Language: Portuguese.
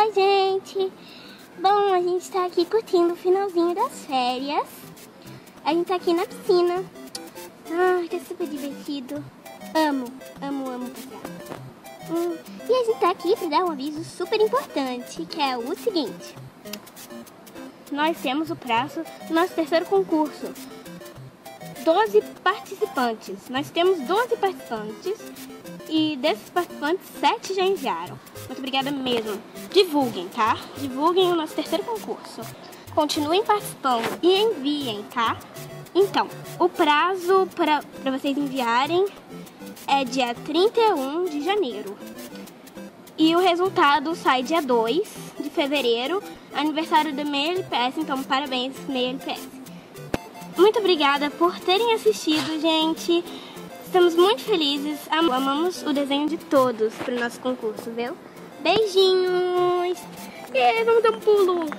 Oi, gente! Bom, a gente tá aqui curtindo o finalzinho das férias. A gente tá aqui na piscina. Ai, tá super divertido. Amo passear. E a gente tá aqui pra dar um aviso super importante, que é o seguinte. Nós temos o prazo do nosso terceiro concurso. 12 participantes. Nós temos 12 participantes e desses participantes, 7 já enviaram. Muito obrigada mesmo. Divulguem, tá? Divulguem o nosso terceiro concurso. Continuem participando e enviem, tá? Então, o prazo para vocês enviarem é dia 31 de janeiro. E o resultado sai dia 2 de fevereiro, aniversário do Meia LPS, então parabéns, Meia LPS. Muito obrigada por terem assistido, gente. Estamos muito felizes. Amamos o desenho de todos para o nosso concurso, viu? Beijinhos! E vamos dar um pulo!